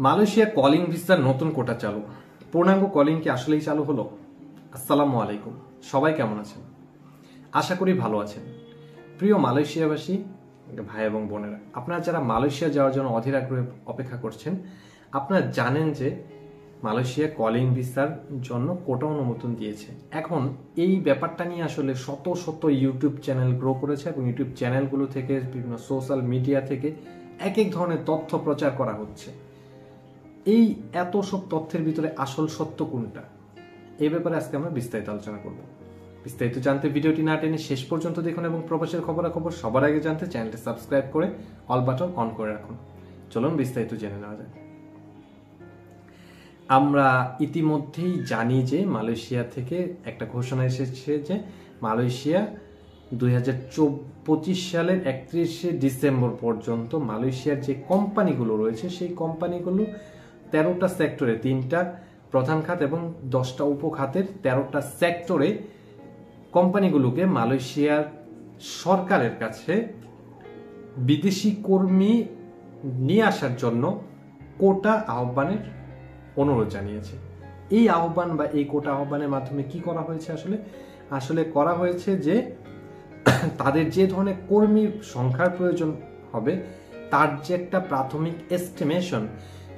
Malaysia calling ভিসার নতুন কোটা চালু। পূর্ণাঙ্গ কলিং কি আসলেই চালু হলো? আসসালামু আলাইকুম, সবাই কেমন আছেন? আশা করি ভালো আছেন। প্রিয় মালয়েশিয়াবাসী ভাই এবং বোনেরা, আপনারা যারা মালয়েশিয়া যাওয়ার জন্য অধীর আগ্রহে অপেক্ষা করছেন, আপনারা জানেন যে মালয়েশিয়া কলিং ভিসার জন্য কোটা অনুমোদন দিয়েছে। এখন এই ব্যাপারটা নিয়ে আসলে শত শত ইউটিউব চ্যানেল গ্রো করেছে এবং ইউটিউব চ্যানেলগুলো থেকে বিভিন্ন সোশ্যাল মিডিয়া থেকে এক এক ধরনের তথ্য প্রচার করা হচ্ছে। এই এত সব তথ্যের ভিতরে আসল সত্য কোনটা, এই ব্যাপারে আজকে আমরা বিস্তারিত আলোচনা করব। বিস্তারিত জানতে ভিডিওটি না টেনে শেষ পর্যন্ত দেখুন এবং প্রবাসের খবরাখবর সবার আগে জানতে চ্যানেলটি সাবস্ক্রাইব করে অল বাটন অন করে রাখুন। চলুন বিস্তারিত জেনে নেওয়া যায়। আমরা ইতিমধ্যেই জানি যে মালয়েশিয়া থেকে একটা ঘোষণা এসেছে যে মালয়েশিয়া 2025 সালের 31শে ডিসেম্বর পর্যন্ত মালয়েশিয়ার যে কোম্পানিগুলো রয়েছে সেই কোম্পানিগুলো 13টা সেক্টরে, 3টা প্রধান খাত এবং 10টা উপখাতের 13টা সেক্টরে কোম্পানিগুলোকে মালয়েশিয়ার সরকারের কাছে বিদেশি কর্মী নিয়ে আসার জন্য কোটা আহ্বানের অনুরোধ জানিয়েছে। এই আহ্বান বা এই কোটা আহ্বানের মাধ্যমে কি করা হয়েছে? আসলে করা হয়েছে যে তাদের যে ধরনের কর্মীর সংখ্যার প্রয়োজন হবে তার যে একটা প্রাথমিক এস্টিমেশন,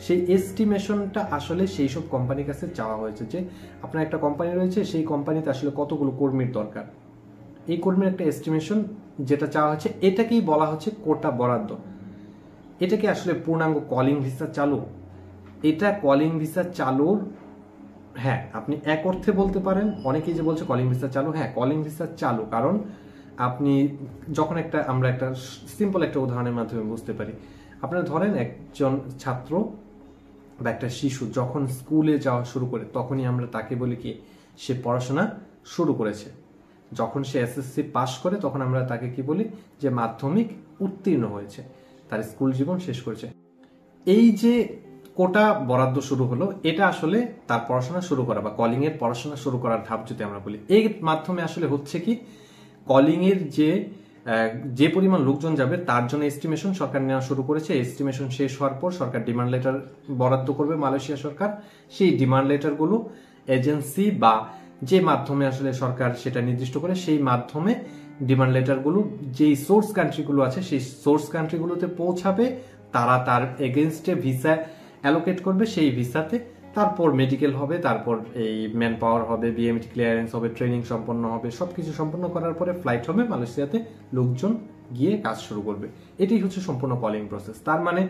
সেই এস্টিমেশনটা আসলে সেই সব কোম্পানির কাছে চাওয়া হয়েছে যে আপনার একটা কোম্পানি রয়েছে, সেই কোম্পানিতে আসলে কতগুলো কর্মীর দরকার। এই কর্মীর একটা এস্টিমেশন যেটা চাওয়া হচ্ছে, এটাকেই বলা হচ্ছে কোটা বরাদ্দ। এটাকে আসলে পূর্ণাঙ্গ কলিং ভিসা চালু? এটা কলিং ভিসা চালুর, হ্যাঁ, আপনি এক অর্থে বলতে পারেন। অনেকেই যে বলছে কলিং ভিসা চালু, হ্যাঁ কলিং ভিসা চালু। কারণ আপনি যখন আমরা একটা সিম্পল একটা উদাহরণের মাধ্যমে বুঝতে পারি। আপনারা ধরেন একজন ছাত্র বা একটা শিশু যখন স্কুলে যাওয়া শুরু করে তখনই আমরা তাকে বলি কি সে পড়াশোনা শুরু করেছে। যখন সে এসএসসি পাশ করে তখন আমরা তাকে কি বলি যে মাধ্যমিক উত্তীর্ণ হয়েছে, তার স্কুল জীবন শেষ করেছে। এই যে কোটা বরাদ্দ শুরু হলো, এটা আসলে তার পড়াশোনা শুরু করা বা কলিং এর পড়াশোনা শুরু করার ধাপ যদি আমরা বলি, এর মাধ্যমে আসলে হচ্ছে কি কলিং এর যে পরিমাণ লোকজন যাবে তার জন্য এস্টিমেশন সরকার নেওয়া শুরু করেছে। এস্টিমেশন শেষ হওয়ার পর সরকার ডিমান্ড লেটার বরাদ্দ করবে মালয়েশিয়া সরকার। সেই ডিমান্ড লেটারগুলো এজেন্সি বা যে মাধ্যমে আসলে সরকার সেটা নির্দিষ্ট করে, সেই মাধ্যমে ডিমান্ড লেটারগুলো যেই সোর্স কান্ট্রিগুলো আছে সেই সোর্স কান্ট্রিগুলোতে পৌঁছাবে। তারা তার এগেনস্টে ভিসা অ্যালোকেট করবে, সেই ভিসাতে তারপর মেডিকেল হবে, তারপর এই ম্যান পাওয়ার হবে, বিএমটি ক্লিয়ারেন্স হবে, ট্রেনিং সম্পন্ন হবে, সবকিছু সম্পন্ন করার পরে ফ্লাইট হবে, মালয়েশিয়াতে লোকজন গিয়ে কাজ শুরু করবে। এটাই হচ্ছে সম্পূর্ণ কলিং প্রসেস। তার মানে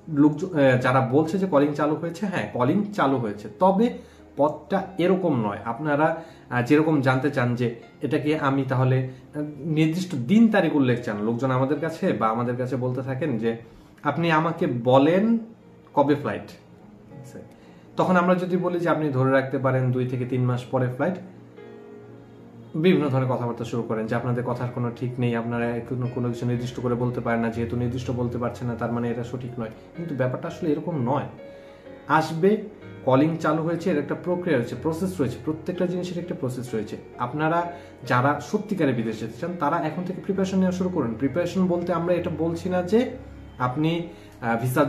লোকজন যারা বলছে যে কলিং চালু হয়েছে, হ্যাঁ কলিং চালু হয়েছে, তবে পথটা এরকম নয়। আপনারা যেরকম জানতে চান যে এটাকে আমি তাহলে নির্দিষ্ট দিন তারিখ উল্লেখ চান, লোকজন আমাদের কাছে বা আমাদের কাছে বলতে থাকেন যে আপনি আমাকে বলেন কবে ফ্লাইট। তখন আমরা যদি বলি যে আপনি ধরে রাখতে পারেন 2 থেকে 3 মাস পরে ফ্লাইট, বিভিন্ন ধরনের কথাবার্তা শুরু করেন যে আপনাদের কথার কোনো ঠিক নেই, আপনারা কোনো কিছু নির্দিষ্ট করে বলতে পারেন না, যেহেতু নির্দিষ্ট বলতে পারছেন না তার মানে এটা সঠিক নয়। কিন্তু ব্যাপারটা আসলে এরকম নয়। আসবে, কলিং চালু হয়েছে, এর একটা প্রক্রিয়া রয়েছে, প্রসেস রয়েছে, প্রত্যেকটা জিনিসের একটা প্রসেস রয়েছে। আপনারা যারা সত্যিকারে বিদেশ যেতে চান তারা এখন থেকে প্রিপারেশন নেওয়া শুরু করুন। প্রিপারেশন বলতে আমরা এটা বলছি না যে আপনি ভিসা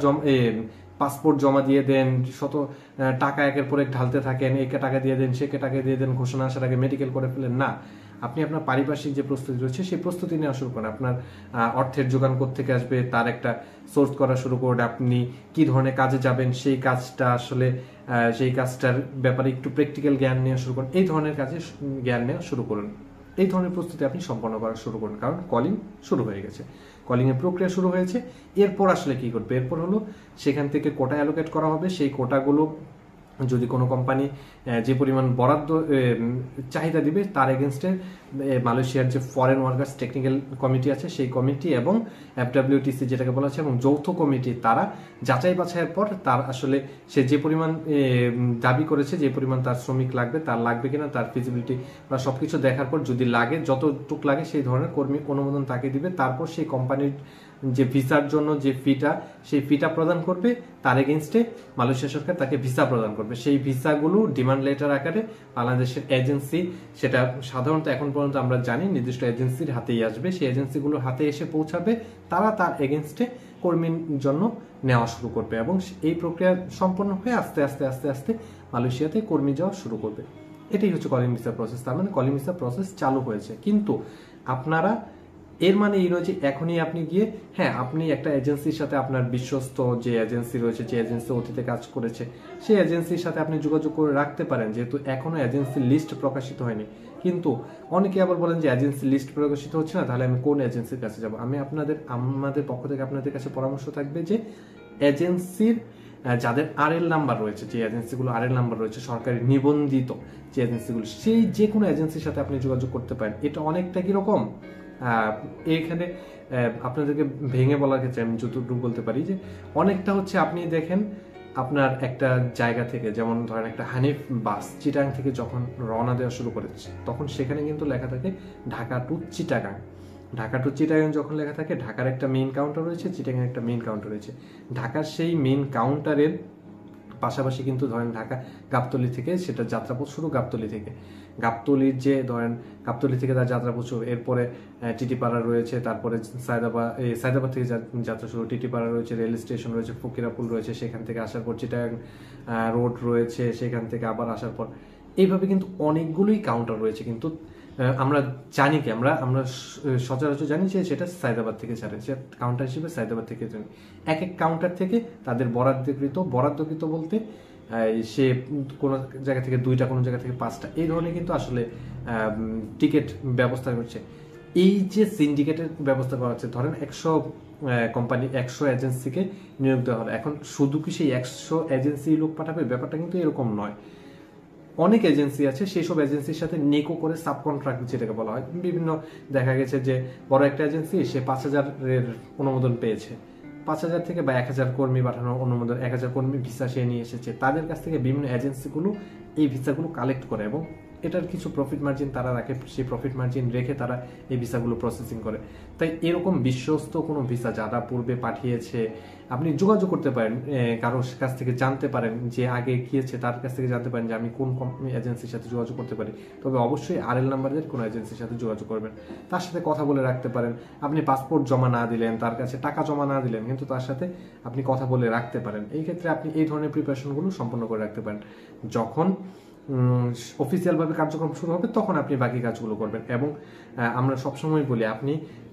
পাসপোর্ট জমা দিয়ে দেন, শত টাকা একের পর এক ঢালতে থাকেন, একে টাকা দিয়ে দেন, সেকে টাকা দিয়ে দেন, ঘোষণা আসার আগে মেডিকেল করে ফেলেন না। আপনি আপনার পারিপার্শ্বিক যে প্রস্তুতি রয়েছে সেই প্রস্তুতি নেওয়া শুরু করেন। আপনার অর্থের যোগান থেকে আসবে তার একটা সোর্স করা শুরু করুন। আপনি কি ধরনের কাজে যাবেন সেই কাজটা আসলে সেই কাজটার ব্যাপারে একটু প্র্যাকটিক্যাল জ্ঞান নেওয়া শুরু করুন। এই ধরনের কাজে জ্ঞান নেওয়া শুরু করুন। এই ধরনের প্রস্তুতি আপনি সম্পন্ন করা শুরু করুন, কারণ কলিং শুরু হয়ে গেছে, কলিং এর প্রক্রিয়া শুরু হয়েছে। এরপর আসলে কি করবে? এরপর হলো সেখান থেকে কোটা অ্যালোকেট করা হবে। সেই কোটাগুলো যদি কোনো কোম্পানি যে পরিমাণ বরাদ্দ চাহিদা দিবে তার এগেনস্টে মালয়েশিয়ার যে ফরেন ওয়ার্কার্স টেকনিক্যাল কমিটি আছে সেই কমিটি এবং এফডব্লিউটিসি যেটাকে বলা হচ্ছে এবং যৌথ কমিটি, তারা যাচাই বাছাইয়ের পর তার আসলে সে যে পরিমাণ দাবি করেছে, যে পরিমাণ তার শ্রমিক লাগবে, তার লাগবে কিনা, তার ফিজিবিলিটি বা সবকিছু দেখার পর যদি লাগে, যতটুক লাগে সেই ধরনের কর্মী অনুমোদন তাকে দিবে। তারপর সেই কোম্পানির যে ভিসার জন্য যে ফিটা, সেই ফিটা প্রদান করবে, তার এগেনস্টে মালয়েশিয়া সরকার তাকে ভিসা প্রদান করবে। সেই ভিসাগুলো ডিমান্ড লেটার আকারে বাংলাদেশের এজেন্সি, সেটা সাধারণত এখন পর্যন্ত আমরা জানি নির্দিষ্ট এজেন্সির হাতেই আসবে, সেই এজেন্সিগুলোর হাতে এসে পৌঁছাবে। তারা তার এগেনস্টে কর্মীর জন্য নেওয়া শুরু করবে এবং এই প্রক্রিয়া সম্পন্ন হয়ে আস্তে আস্তে আস্তে আস্তে মালয়েশিয়াতে কর্মী যাওয়া শুরু করবে। এটাই হচ্ছে কলিং ভিসা প্রসেস। তার মানে কলিং ভিসা প্রসেস চালু হয়েছে, কিন্তু আপনারা এর মানে এই নয় যে এখনই আপনি গিয়ে হ্যাঁ আপনি একটা এজেন্সির সাথে আপনার বিশ্বস্ত যে এজেন্সি রয়েছে, যে এজেন্সি অতীতে কাজ করেছে, সেই এজেন্সির সাথে আপনি যোগাযোগ করে রাখতে পারেন, যেহেতু এখনো এজেন্সির লিস্ট প্রকাশিত হয়নি। কিন্তু অনেকে আবার বলেন যে এজেন্সি লিস্ট প্রকাশিত হচ্ছে না, তাহলে আমি কোন এজেন্সির কাছে যাব? আমাদের পক্ষ থেকে আপনাদের কাছে পরামর্শ থাকবে যে এজেন্সির যাদের আরএল নাম্বার রয়েছে, যে এজেন্সিগুলো আরএল নাম্বার রয়েছে সরকারি নিবন্ধিত যে এজেন্সিগুলো, সেই যে কোনো এজেন্সির সাথে আপনি যোগাযোগ করতে পারেন। এটা অনেকটা কিরকম, এইখানে আপনাদেরকে ভেঙে বলার ক্ষেত্রে আমি যতটুকু বলতে পারি যে অনেকটা হচ্ছে আপনি দেখেন আপনার একটা জায়গা থেকে, যেমন ধরেন একটা হানিফ বাস চিটাং থেকে যখন রওনা দেওয়া শুরু করেছে, তখন সেখানে কিন্তু লেখা থাকে ঢাকা টু চিটাগাং। ঢাকা টু চিটাগাং যখন লেখা থাকে, ঢাকার একটা মেইন কাউন্টার রয়েছে, চিটাগাং একটা মেইন কাউন্টার রয়েছে। ঢাকার সেই মেইন কাউন্টারের পাশাপাশি কিন্তু ধরেন ঢাকা গাবতলী থেকে সেটা যাত্রাপথ শুরু, গাবতলী থেকে গাবতলীর যে ধরেন গাবতলী থেকে তার যাত্রাপথ শুরু, এরপরে টিটিপাড়া রয়েছে, তারপরে সায়দাবাদ থেকে যাত্রা শুরু, টিটিপাড়া রয়েছে, রেল স্টেশন রয়েছে, ফকিরাপুল রয়েছে, সেখান থেকে আসার পর চিটাগাং রোড রয়েছে, সেখান থেকে আবার আসার পর এইভাবে কিন্তু অনেকগুলোই কাউন্টার রয়েছে। কিন্তু আমরা জানি কি, আমরা সচরাচর জানি যে সেটা সায়দাবাদ থেকে ছাড়ে, সে কাউন্টার হিসেবে সায়দাবাদ থেকে জানি। এক এক কাউন্টার থেকে তাদের বরাদ্দকৃত বলতে সে কোনো জায়গা থেকে 2টা, কোনো জায়গা থেকে 5টা, এই ধরনের কিন্তু আসলে টিকিট ব্যবস্থা করছে। এই যে সিন্ডিকেটের ব্যবস্থা করা হচ্ছে, ধরেন 100 কোম্পানি 100 এজেন্সিকে নিয়োগ দেওয়া হলো, এখন শুধু কি সেই 100 এজেন্সি লোক পাঠাবে? ব্যাপারটা কিন্তু এরকম নয়। অনেক এজেন্সি আছে, সেই সব এজেন্সির সাথে নেকো করে সাব কন্ট্রাক্ট যেটাকে বলা হয়, বিভিন্ন দেখা গেছে যে বড় একটা এজেন্সি সে 5000-এর অনুমোদন পেয়েছে, 5000 থেকে বা 1000 কর্মী পাঠানোর অনুমোদন, 1000 কর্মী ভিসা সে নিয়ে এসেছে, তাদের কাছ থেকে বিভিন্ন এজেন্সিগুলো এই ভিসাগুলো কালেক্ট করে এবং এটার কিছু প্রফিট মার্জিন তারা রাখে, সেই প্রফিট মার্জিন রেখে তারা এই ভিসাগুলো প্রসেসিং করে। তাই এরকম বিশ্বস্ত কোনো ভিসা যারা পূর্বে পাঠিয়েছে আপনি যোগাযোগ করতে পারেন, কারোর কাছ থেকে জানতে পারেন, যে আগে গিয়েছে তার কাছ থেকে জানতে পারেন যে আমি কোন এজেন্সির সাথে যোগাযোগ করতে পারি। তবে অবশ্যই আরএল নাম্বারের কোনো এজেন্সির সাথে যোগাযোগ করবেন, তার সাথে কথা বলে রাখতে পারেন। আপনি পাসপোর্ট জমা না দিলেন, তার কাছে টাকা জমা না দিলেন, কিন্তু তার সাথে আপনি কথা বলে রাখতে পারেন। এই ক্ষেত্রে আপনি এই ধরনের প্রিপারেশনগুলো সম্পন্ন করে রাখতে পারেন। যখন অফিসিয়ালভাবে কার্যক্রম শুরু হবে তখন আপনি বাকি কাজগুলো করবেন। এবং আমরা সবসময় বলি আপনি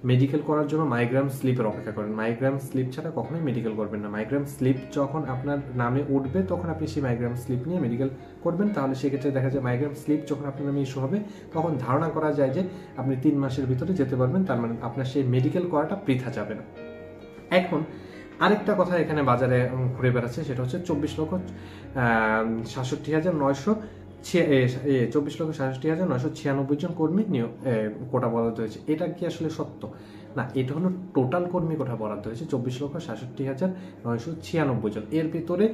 মেডিকেল করার জন্য মাইগ্রাম স্লিপের অপেক্ষা করেন, মাইগ্রাম স্লিপ ছাড়া কখনোই মেডিকেল করবেন না। মাইগ্রাম স্লিপ যখন আপনার নামে উঠবে তখন আপনি সেই মাইগ্রাম স্লিপ নিয়ে মেডিকেল করবেন, তাহলে সেক্ষেত্রে দেখা যায় মাইগ্রাম স্লিপ যখন আপনার নামে ইস্যু হবে তখন ধারণা করা যায় যে আপনি 3 মাসের ভিতরে যেতে পারবেন, তার মানে আপনার সেই মেডিকেল করাটা বৃথা যাবে না। এখন আরেকটা কথা এখানে বাজারে ঘুরে বেড়াচ্ছে, সেটা হচ্ছে 24,67,996 জন কর্মী কোটা বরাদ্দ হয়েছে। এটা কি আসলে সত্য? না, এটা হলো টোটাল কর্মী কোটা বরাদ্দ হয়েছে 24,67,996 জন। এর ভিতরে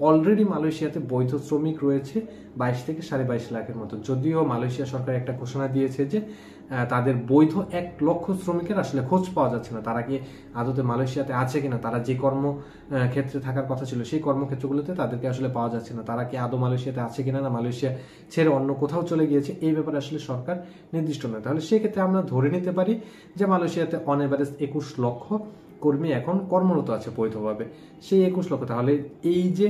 অলরেডি মালয়েশিয়াতে বৈধ শ্রমিক রয়েছে 22 থেকে 22.5 লাখের মতো। যদিও মালয়েশিয়া সরকার একটা ঘোষণা দিয়েছে যে তাদের বৈধ 1 লক্ষ শ্রমিকের আসলে খোঁজ পাওয়া যাচ্ছে না, তারা কি আদতে মালয়েশিয়াতে আছে কিনা, তারা যে কর্মক্ষেত্রে থাকার কথা ছিল সেই কর্মক্ষেত্রগুলোতে তাদেরকে আসলে পাওয়া যাচ্ছে না, তারা কি আদৌ মালয়েশিয়াতে আছে কিনা, না মালয়েশিয়া ছেড়ে অন্য কোথাও চলে গিয়েছে, এই ব্যাপারে আসলে সরকার নির্দিষ্ট নয়। তাহলে সেক্ষেত্রে আমরা ধরে নিতে পারি যে মালয়েশিয়াতে অন এভারেজ 21 লক্ষ কর্মী এখন কর্মরত আছে বৈধভাবে। সেই 21 লক্ষ, তাহলে এই যে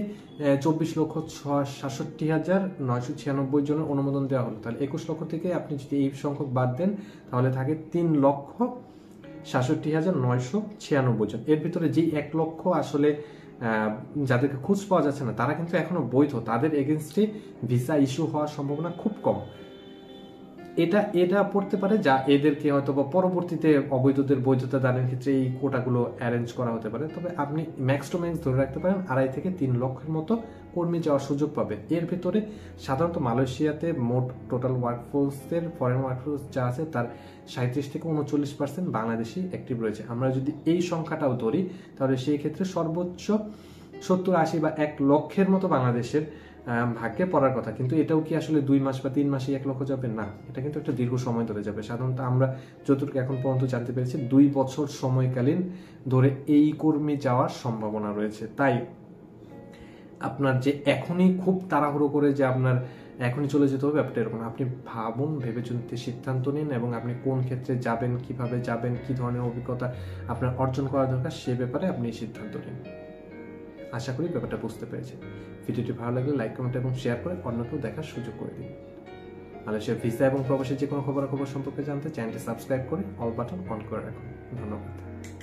24,67,996 জনের অনুমোদন দেওয়া হলো, তাহলে 21 লক্ষ থেকে আপনি যদি এই সংখ্যক বাদ দেন তাহলে থাকে 3,67,996 জন। এর ভিতরে যেই 1 লক্ষ আসলে যাদেরকে খোঁজ পাওয়া যাচ্ছে না তারা কিন্তু এখনো বৈধ, তাদের এগেনস্টে ভিসা ইস্যু হওয়ার সম্ভাবনা খুব কম। এটা পড়তে পারে যা এদেরকে হয়তো বা পরবর্তীতে অবৈধদের বৈধতা দানের ক্ষেত্রে এই কোটাগুলো অ্যারেঞ্জ করা হতে পারে। তবে আপনি ম্যাক্স টু ম্যাক্স ধরে রাখতে পারেন 2.5 থেকে 3 লক্ষের মতো কর্মী যাওয়ার সুযোগ পাবে। এর ভিতরে সাধারণত মালয়েশিয়াতে মোট টোটাল ওয়ার্কফোর্সের ফরেন ওয়ার্কফোর্স যা আছে তার 37 থেকে 39% বাংলাদেশি অ্যাক্টিভ রয়েছে। আমরা যদি এই সংখ্যাটাও ধরি তাহলে সেই ক্ষেত্রে সর্বোচ্চ 70-80 বা 1 লক্ষের মতো বাংলাদেশের ভাগ্যে পড়ার কথা। কিন্তু এটাও কি আসলে 2 মাস বা 3 মাসে 1 লক্ষ যাবে? না, এটা কিন্তু একটা দীর্ঘ সময় ধরে যাবে। সাধারণত আমরা যতটুকু এখন পর্যন্ত জানতে পেরেছি 2 বছর সময়কালীন ধরে এই কর্মী যাওয়ার সম্ভাবনা রয়েছে। তাই আপনার যে এখনই খুব তাড়াহুড়ো করে যে আপনার এখনই চলে যেতে হবে ব্যাপারটা এরকম না। আপনি ভাবুন, ভেবে চিন্তে সিদ্ধান্ত নিন এবং আপনি কোন ক্ষেত্রে যাবেন, কিভাবে যাবেন, কি ধরনের অভিজ্ঞতা আপনার অর্জন করা দরকার সে ব্যাপারে আপনি সিদ্ধান্ত নিন। আশা করি ব্যাপারটা বুঝতে পেরেছেন। ভিডিওটি ভালো লাগলে লাইক, কমেন্ট এবং শেয়ার করে অন্যকেও দেখার সুযোগ করে দিন। মালয়েশিয়ার ভিসা এবং প্রবাসের যে কোনো খবরাখবর সম্পর্কে জানতে চ্যানেলটি সাবস্ক্রাইব করে অল বাটন অন করে রাখুন। ধন্যবাদ।